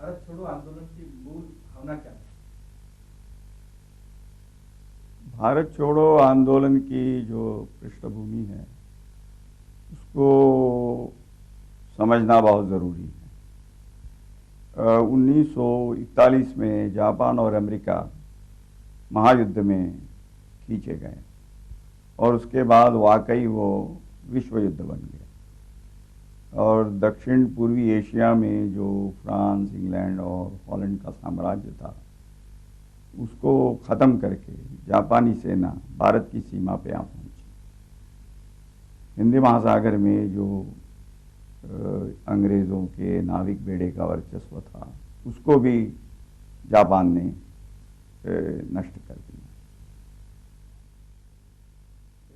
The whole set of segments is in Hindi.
भारत छोड़ो आंदोलन की मूल भावना क्या है? भारत छोड़ो आंदोलन की जो पृष्ठभूमि है उसको समझना बहुत ज़रूरी है। 1941 में जापान और अमेरिका महायुद्ध में खींचे गए और उसके बाद वाकई वो विश्व युद्ध बन गया और दक्षिण पूर्वी एशिया में जो फ्रांस, इंग्लैंड और हॉलैंड का साम्राज्य था उसको ख़त्म करके जापानी सेना भारत की सीमा पे आ पहुंची। हिंदी महासागर में जो अंग्रेज़ों के नाविक बेड़े का वर्चस्व था उसको भी जापान ने नष्ट कर दिया।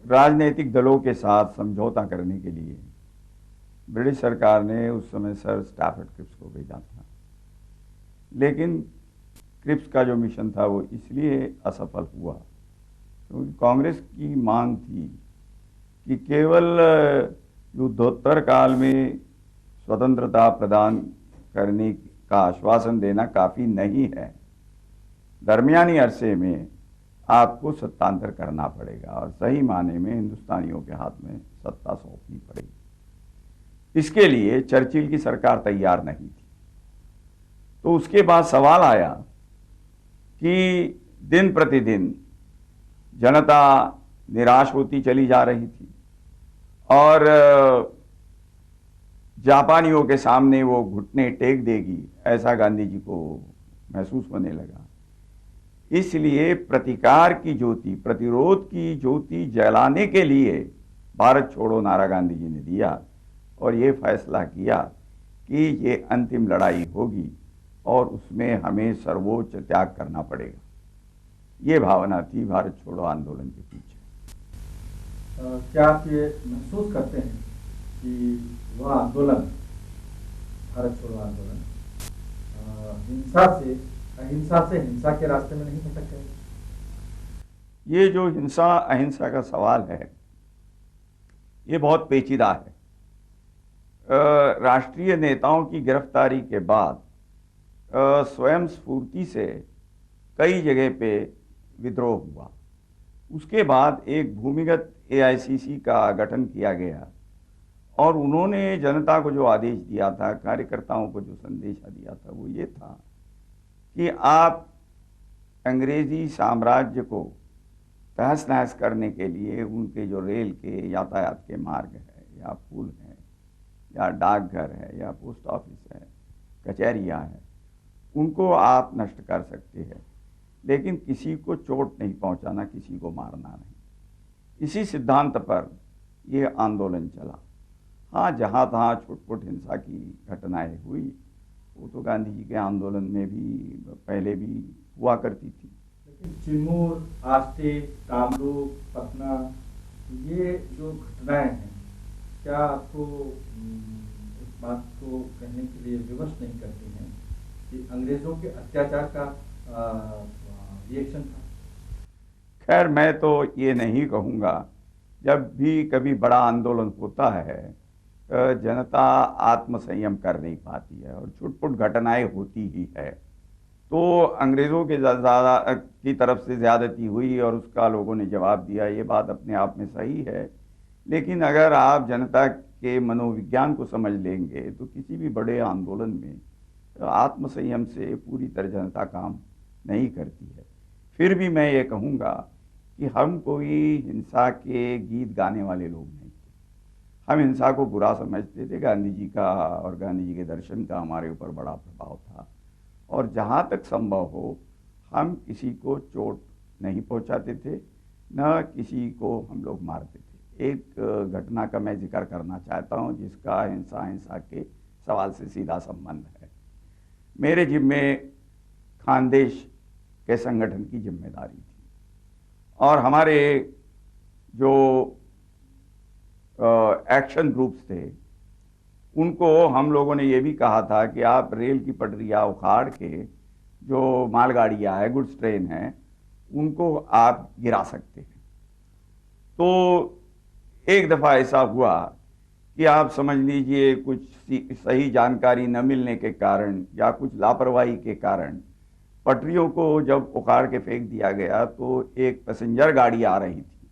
राजनीतिक दलों के साथ समझौता करने के लिए ब्रिटिश सरकार ने उस समय सर स्टैफर्ड क्रिप्स को भेजा था, लेकिन क्रिप्स का जो मिशन था वो इसलिए असफल हुआ क्योंकि कांग्रेस की मांग थी कि केवल युद्धोत्तर काल में स्वतंत्रता प्रदान करने का आश्वासन देना काफ़ी नहीं है, दरमियानी अरसे में आपको सत्तांतर करना पड़ेगा और सही माने में हिंदुस्तानियों के हाथ में सत्ता सौंपनी पड़ेगी। इसके लिए चर्चिल की सरकार तैयार नहीं थी। तो उसके बाद सवाल आया कि दिन प्रतिदिन जनता निराश होती चली जा रही थी और जापानियों के सामने वो घुटने टेक देगी, ऐसा गांधी जी को महसूस होने लगा। इसलिए प्रतिकार की ज्योति, प्रतिरोध की ज्योति जलाने के लिए भारत छोड़ो नारा गांधी जी ने दिया और ये फैसला किया कि ये अंतिम लड़ाई होगी और उसमें हमें सर्वोच्च त्याग करना पड़ेगा। ये भावना थी भारत छोड़ो आंदोलन के पीछे। क्या आप ये महसूस करते हैं कि वह आंदोलन, भारत छोड़ो आंदोलन, अहिंसा से हिंसा के रास्ते में नहीं भटक गए? ये जो हिंसा अहिंसा का सवाल है ये बहुत पेचीदा है। राष्ट्रीय नेताओं की गिरफ्तारी के बाद स्वयं स्फूर्ति से कई जगह पे विद्रोह हुआ। उसके बाद एक भूमिगत एआईसीसी का गठन किया गया और उन्होंने जनता को जो आदेश दिया था, कार्यकर्ताओं को जो संदेशा दिया था वो ये था कि आप अंग्रेजी साम्राज्य को तहस नहस करने के लिए उनके जो रेल के यातायात के मार्ग है या पुल हैं या डाकघर है या पोस्ट ऑफिस है, कचहरियाँ हैं, उनको आप नष्ट कर सकते हैं, लेकिन किसी को चोट नहीं पहुंचाना, किसी को मारना नहीं। इसी सिद्धांत पर यह आंदोलन चला। हाँ, जहाँ तहाँ छुटपुट हिंसा की घटनाएं हुई वो तो गांधी जी के आंदोलन में भी पहले भी हुआ करती थी। लेकिन चिमूर, आष्टे, कामरूप, पटना, ये जो घटनाएं हैं, क्या आपको इस बात को कहने के लिए विवश नहीं करती हैं कि अंग्रेजों के अत्याचार का रिएक्शन था? खैर, मैं तो ये नहीं कहूँगा। जब भी कभी बड़ा आंदोलन होता है जनता आत्मसंयम कर नहीं पाती है और छुटपुट घटनाएं होती ही है। तो अंग्रेज़ों के ज़्यादा की तरफ से ज़्यादती हुई और उसका लोगों ने जवाब दिया, ये बात अपने आप में सही है। लेकिन अगर आप जनता के मनोविज्ञान को समझ लेंगे तो किसी भी बड़े आंदोलन में आत्मसंयम से पूरी तरह जनता काम नहीं करती है। फिर भी मैं ये कहूँगा कि हम कोई हिंसा के गीत गाने वाले लोग नहीं थे। हम हिंसा को बुरा समझते थे। गांधी जी का और गांधी जी के दर्शन का हमारे ऊपर बड़ा प्रभाव था और जहाँ तक संभव हो हम किसी को चोट नहीं पहुँचाते थे, न किसी को हम लोग मारते थे। एक घटना का मैं जिक्र करना चाहता हूँ जिसका हिंसा के सवाल से सीधा संबंध है। मेरे जिम्मे खानदेश के संगठन की जिम्मेदारी थी और हमारे जो एक्शन ग्रुप्स थे उनको हम लोगों ने ये भी कहा था कि आप रेल की पटरियाँ उखाड़ के जो मालगाड़ियाँ हैं, गुड्स ट्रेन हैं, उनको आप गिरा सकते हैं। तो एक दफ़ा ऐसा हुआ कि आप समझ लीजिए कुछ सही जानकारी न मिलने के कारण या कुछ लापरवाही के कारण पटरियों को जब उखाड़ के फेंक दिया गया तो एक पैसेंजर गाड़ी आ रही थी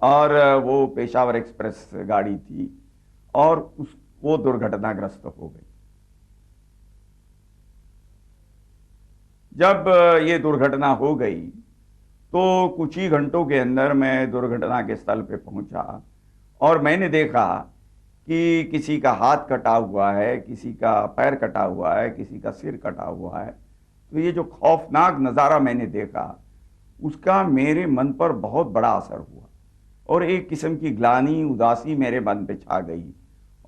और वो पेशावर एक्सप्रेस गाड़ी थी और वो दुर्घटनाग्रस्त हो गई। जब ये दुर्घटना हो गई तो कुछ ही घंटों के अंदर मैं दुर्घटना के स्थल पे पहुंचा और मैंने देखा कि किसी का हाथ कटा हुआ है, किसी का पैर कटा हुआ है, किसी का सिर कटा हुआ है। तो ये जो खौफनाक नज़ारा मैंने देखा उसका मेरे मन पर बहुत बड़ा असर हुआ और एक किस्म की ग्लानि उदासी मेरे मन पे छा गई।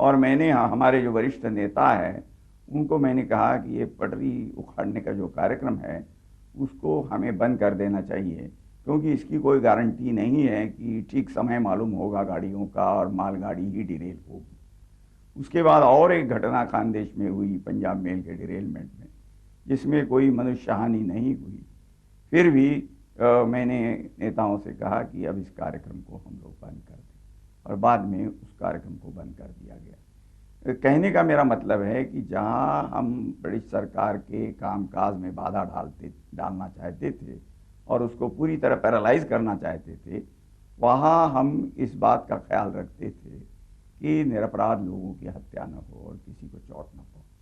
और मैंने हमारे जो वरिष्ठ नेता हैं उनको मैंने कहा कि ये पटरी उखाड़ने का जो कार्यक्रम है उसको हमें बंद कर देना चाहिए, क्योंकि इसकी कोई गारंटी नहीं है कि ठीक समय मालूम होगा गाड़ियों का और मालगाड़ी ही डिरेल होगी। उसके बाद और एक घटना खानदेश में हुई, पंजाब मेल के डिरेलमेंट में, जिसमें कोई मनुष्य हानि नहीं हुई। फिर भी मैंने नेताओं से कहा कि अब इस कार्यक्रम को हम लोग बंद कर दें और बाद में उस कार्यक्रम को बंद कर दिया गया। कहने का मेरा मतलब है कि जहां हम ब्रिटिश सरकार के कामकाज में बाधा डालना चाहते थे और उसको पूरी तरह पैरालाइज करना चाहते थे, वहां हम इस बात का ख्याल रखते थे कि निरपराध लोगों की हत्या न हो और किसी को चोट न पहुंचे।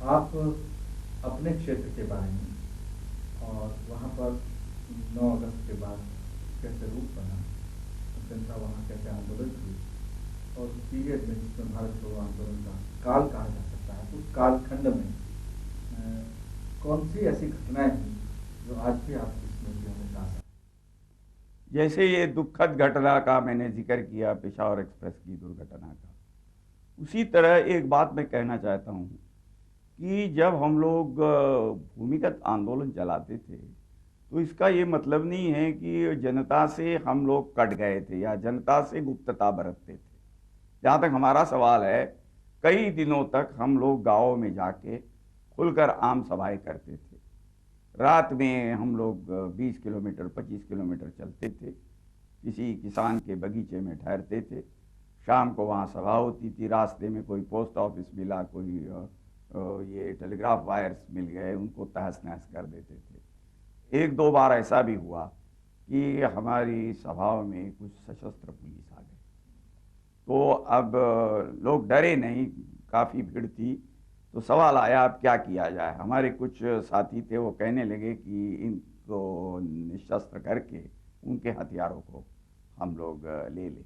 आप अपने क्षेत्र के बारे में और वहाँ पर 9 अगस्त के बाद कैसे रूप बना, जनता वहाँ कैसे आंदोलन हुई और पीरियड में जिसमें भारत छोड़ो आंदोलन का काल कहा जा सकता है, उस कालखंड में कौन सी ऐसी घटनाएं हुई जो आज भी आपकी स्मृतियों में ताज़ा? जैसे ये दुखद घटना का मैंने जिक्र किया, पेशावर एक्सप्रेस की दुर्घटना का, उसी तरह एक बात मैं कहना चाहता हूँ कि जब हम लोग भूमिगत आंदोलन चलाते थे तो इसका ये मतलब नहीं है कि जनता से हम लोग कट गए थे या जनता से गुप्तता बरतते थे। जहाँ तक हमारा सवाल है, कई दिनों तक हम लोग गाँव में जाके खुलकर आम सभाएं करते थे। रात में हम लोग 20 किलोमीटर 25 किलोमीटर चलते थे, किसी किसान के बगीचे में ठहरते थे, शाम को वहाँ सभा होती थी, रास्ते में कोई पोस्ट ऑफिस मिला, कोई ये टेलीग्राफ वायर्स मिल गए, उनको तहस नहस कर देते थे। एक दो बार ऐसा भी हुआ कि हमारी सभाओं में कुछ सशस्त्र पुलिस आ गए, तो अब लोग डरे नहीं, काफ़ी भीड़ थी, तो सवाल आया अब क्या किया जाए। हमारे कुछ साथी थे, वो कहने लगे कि इनको निशस्त्र करके उनके हथियारों को हम लोग ले लें।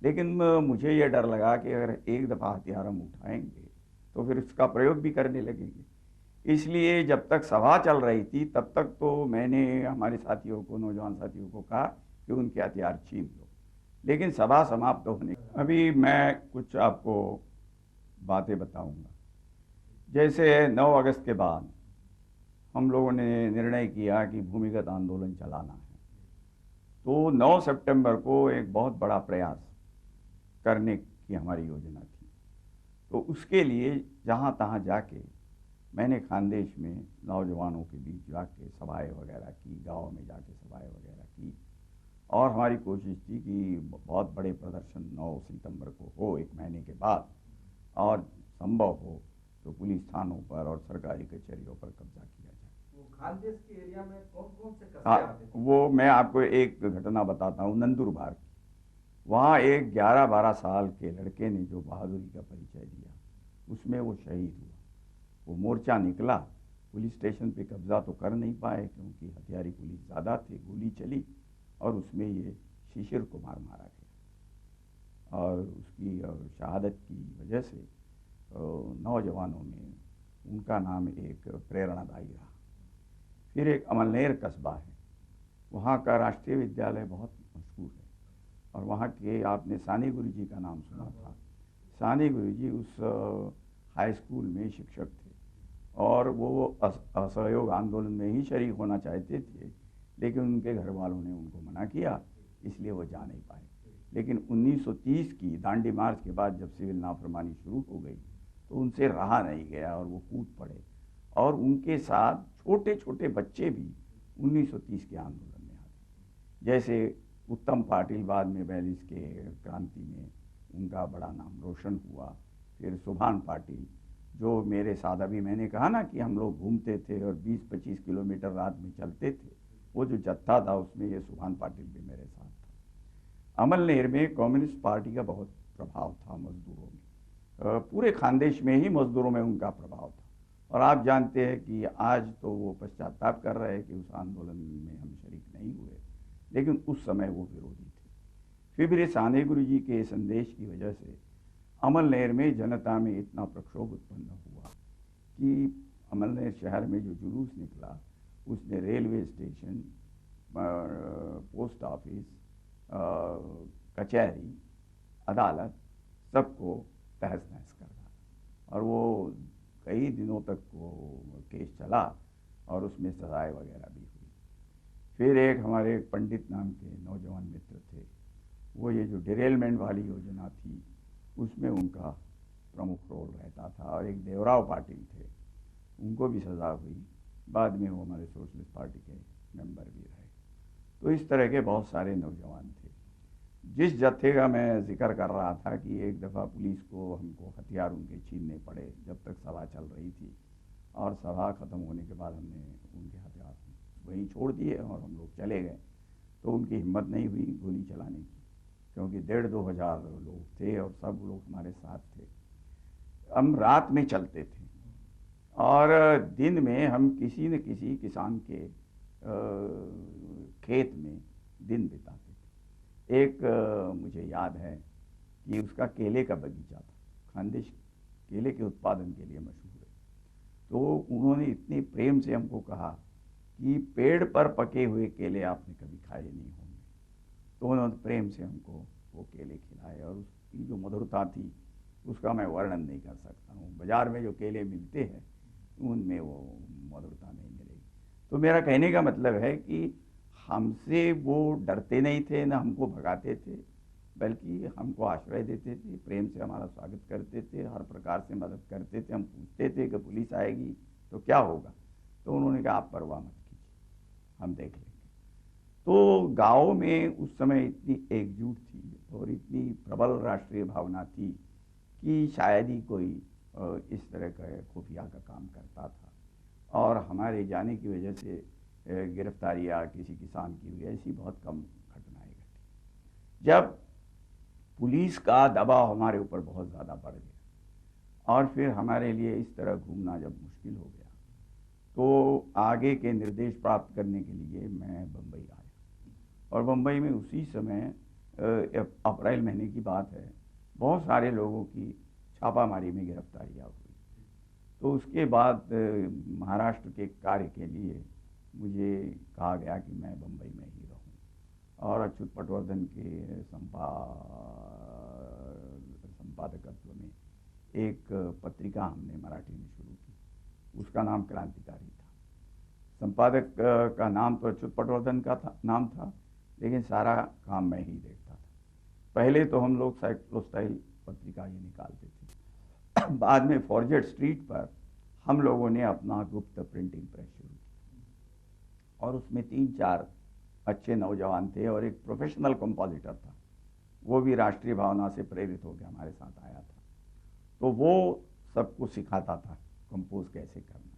लेकिन मुझे ये डर लगा कि अगर एक दफ़ा हथियार हम उठाएंगे तो फिर इसका प्रयोग भी करने लगेंगे। इसलिए जब तक सभा चल रही थी तब तक तो मैंने हमारे साथियों को, नौजवान साथियों को कहा कि उनके हथियार छीन लो। लेकिन सभा समाप्त होने, अभी मैं कुछ आपको बातें बताऊंगा। जैसे 9 अगस्त के बाद हम लोगों ने निर्णय किया कि भूमिगत आंदोलन चलाना है, तो 9 सितंबर को एक बहुत बड़ा प्रयास करने की हमारी योजना थी। तो उसके लिए जहाँ तहाँ जाके मैंने खानदेश में नौजवानों के बीच जाके सभाएं वगैरह की, गाँव में जाके सभाएं वगैरह की, और हमारी कोशिश थी कि बहुत बड़े प्रदर्शन 9 सितंबर को हो, 1 महीने के बाद, और संभव हो तो पुलिस थानों पर और सरकारी कचहरियों पर कब्जा किया जाए। वो खानदेश के एरिया में कौन-कौन से कस्बे आते थे? वो मैं आपको एक घटना बताता हूँ, नंदुरबार की। वहाँ एक 11-12 साल के लड़के ने जो बहादुरी का परिचय दिया, उसमें वो शहीद हुआ। वो मोर्चा निकला, पुलिस स्टेशन पे कब्जा तो कर नहीं पाए क्योंकि हथियारी पुलिस ज़्यादा थे, गोली चली और उसमें ये शिशिर कुमार मारा गया। और उसकी शहादत की वजह से नौजवानों में उनका नाम एक प्रेरणादायी रहा। फिर एक अमलनेर कस्बा है, वहाँ का राष्ट्रीय विद्यालय बहुत मशहूर है और वहाँ के, आपने सानी गुरुजी जी का नाम सुना था। सानी गुरुजी जी उस हाई स्कूल में शिक्षक थे और वो असहयोग आंदोलन में ही शरीक होना चाहते थे, लेकिन उनके घर वालों ने उनको मना किया, इसलिए वो जा नहीं पाए। लेकिन 1930 की दांडी मार्च के बाद जब सिविल नाफरमानी शुरू हो गई तो उनसे रहा नहीं गया और वो कूद पड़े और उनके साथ छोटे छोटे बच्चे भी 1930 के आंदोलन में आते। जैसे उत्तम पाटिल बाद में 42 के क्रांति में उनका बड़ा नाम रोशन हुआ। फिर सुभान पाटिल जो मेरे साथ, अभी मैंने कहा ना कि हम लोग घूमते थे और 20-25 किलोमीटर रात में चलते थे, वो जो जत्था था उसमें ये सुभान पाटिल भी मेरे साथ था। अमल नेर में कम्युनिस्ट पार्टी का बहुत प्रभाव था मजदूरों में, पूरे खानदेश में ही मजदूरों में उनका प्रभाव था। और आप जानते हैं कि आज तो वो पश्चाताप कर रहे हैं कि उस आंदोलन में हम शरीक नहीं हुए, लेकिन उस समय वो विरोधी थे। फिर मेरे साने गुरु जी के संदेश की वजह से अमल नेर में जनता में इतना प्रक्षोभ उत्पन्न हुआ कि अमल नेर शहर में जो जुलूस निकला उसने रेलवे स्टेशन, पोस्ट ऑफिस, कचहरी, अदालत सबको तहस नहस कर डाला। और वो कई दिनों तक वो केस चला और उसमें सजाएं वगैरह भी हुई। फिर एक हमारे एक पंडित नाम के नौजवान मित्र थे, वो ये जो डिरेलमेंट वाली योजना थी उसमें उनका प्रमुख रोल रहता था। और एक देवराव पाटिल थे, उनको भी सज़ा हुई। बाद में वो हमारे सोशलिस्ट पार्टी के मेंबर भी रहे। तो इस तरह के बहुत सारे नौजवान थे। जिस जत्थे का मैं जिक्र कर रहा था कि एक दफ़ा पुलिस को हमको हथियार उनके छीनने पड़े जब तक सभा चल रही थी, और सभा ख़त्म होने के बाद हमने उनके हथियार वहीं छोड़ दिए और हम लोग चले गए। तो उनकी हिम्मत नहीं हुई गोली चलाने की, क्योंकि 1,500-2 हज़ार लोग थे और सब लोग हमारे साथ थे। हम रात में चलते थे और दिन में हम किसी न किसी किसान के खेत में दिन बिताते थे। एक मुझे याद है कि उसका केले का बगीचा था, खानदेश केले के उत्पादन के लिए मशहूर है। तो उन्होंने इतने प्रेम से हमको कहा कि पेड़ पर पके हुए केले आपने कभी खाए नहीं होंगे। तो उन्होंने प्रेम से हमको वो केले खिलाए और उसकी जो मधुरता थी उसका मैं वर्णन नहीं कर सकता हूँ। बाज़ार में जो केले मिलते हैं उनमें वो मधुरता नहीं मिलेगी। तो मेरा कहने का मतलब है कि हमसे वो डरते नहीं थे, न हमको भगाते थे, बल्कि हमको आश्रय देते थे, प्रेम से हमारा स्वागत करते थे, हर प्रकार से मदद करते थे। हम पूछते थे कि पुलिस आएगी तो क्या होगा, तो उन्होंने कहा आप परवाह मत कीजिए, हम देख लेंगे। तो गाँव में उस समय इतनी एकजुट थी और इतनी प्रबल राष्ट्रीय भावना थी कि शायद ही कोई इस तरह का खुफिया का काम करता था। और हमारे जाने की वजह से गिरफ्तारी या किसी किसान की हुई, ऐसी बहुत कम घटनाएं घटी। जब पुलिस का दबाव हमारे ऊपर बहुत ज़्यादा बढ़ गया और फिर हमारे लिए इस तरह घूमना जब मुश्किल हो गया, तो आगे के निर्देश प्राप्त करने के लिए मैं बम्बई आया। और बम्बई में उसी समय अप्रैल महीने की बात है, बहुत सारे लोगों की छापामारी में गिरफ्तारियाँ हुई। तो उसके बाद महाराष्ट्र के कार्य के लिए मुझे कहा गया कि मैं बम्बई में ही रहूं। और अच्युत पटवर्धन के संपादकत्व में एक पत्रिका हमने मराठी में शुरू की, उसका नाम क्रांतिकारी था। संपादक का नाम तो अच्युत पटवर्धन का नाम था, लेकिन सारा काम मैं ही देखता था। पहले तो हम लोग साइक्लोस्टाइल पत्रिका ही निकालते थे। बाद में फॉर्जेट स्ट्रीट पर हम लोगों ने अपना गुप्त प्रिंटिंग प्रेस शुरू की और उसमें 3-4 अच्छे नौजवान थे और एक प्रोफेशनल कंपोजिटर था, वो भी राष्ट्रीय भावना से प्रेरित होकर हमारे साथ आया था। तो वो सबको सिखाता था कंपोज कैसे करना।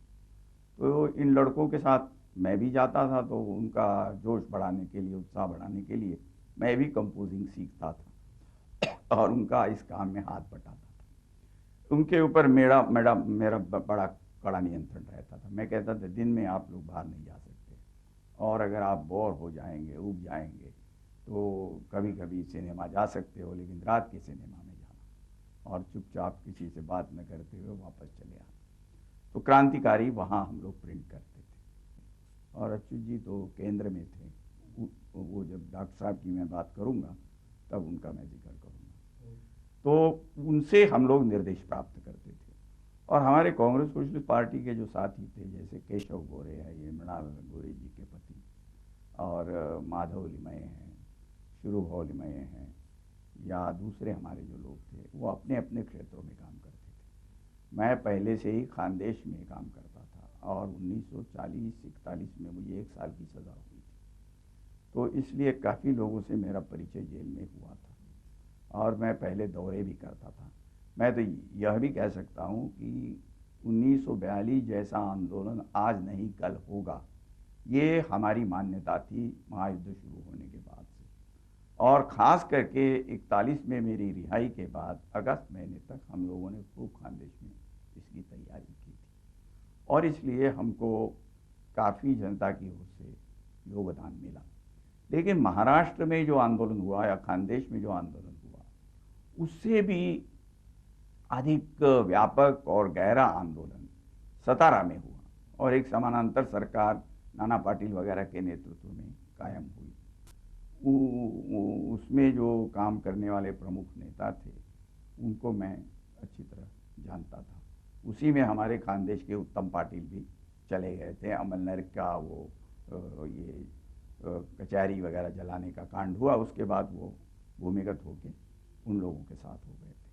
तो इन लड़कों के साथ मैं भी जाता था, तो उनका जोश बढ़ाने के लिए, उत्साह बढ़ाने के लिए मैं भी कंपोजिंग सीखता था और उनका इस काम में हाथ बटाता था। उनके ऊपर मेरा बड़ा कड़ा नियंत्रण रहता था। मैं कहता था दिन में आप लोग बाहर नहीं जा सकते, और अगर आप बोर हो जाएंगे, ऊब जाएंगे, तो कभी कभी सिनेमा जा सकते हो, लेकिन रात के सिनेमा में जाना और चुपचाप किसी से बात न करते हुए वापस चले आना। तो क्रांतिकारी वहाँ हम लोग प्रिंट करते थे। और अच्युत जी तो केंद्र में थे, वो जब डॉक्टर साहब की मैं बात करूँगा तब उनका मैं जिक्र करूँगा। तो उनसे हम लोग निर्देश प्राप्त करते थे। और हमारे कांग्रेस सोशलिस्ट पार्टी के जो साथी थे, जैसे केशव गोरे है, ये मृणाल गोरे जी के पति, और माधव लिमये हैं, शुरू लिमये हैं, या दूसरे हमारे जो लोग थे, वो अपने अपने क्षेत्रों में काम करते थे। मैं पहले से ही खानदेश में काम करता था और 1940-41 में मुझे 1 साल की सज़ा हुई थी। तो इसलिए काफ़ी लोगों से मेरा परिचय जेल में हुआ था और मैं पहले दौरे भी करता था। मैं तो यह भी कह सकता हूँ कि 1942 जैसा आंदोलन आज नहीं कल होगा, ये हमारी मान्यता थी महायुद्ध शुरू होने के बाद से। और ख़ास करके 41 में मेरी रिहाई के बाद अगस्त महीने तक हम लोगों ने खूब खानदेश में इसकी तैयारी की थी और इसलिए हमको काफ़ी जनता की ओर से योगदान मिला। लेकिन महाराष्ट्र में जो आंदोलन हुआ या खानदेश में जो आंदोलन हुआ, उससे भी अधिक व्यापक और गहरा आंदोलन सतारा में हुआ और एक समानांतर सरकार नाना पाटिल वगैरह के नेतृत्व में कायम हुई। उसमें जो काम करने वाले प्रमुख नेता थे उनको मैं अच्छी तरह जानता था। उसी में हमारे खानदेश के उत्तम पाटिल भी चले गए थे। अमलनगर का वो ये कचहरी वगैरह जलाने का कांड हुआ, उसके बाद वो भूमिगत होके उन लोगों के साथ हो गए थे।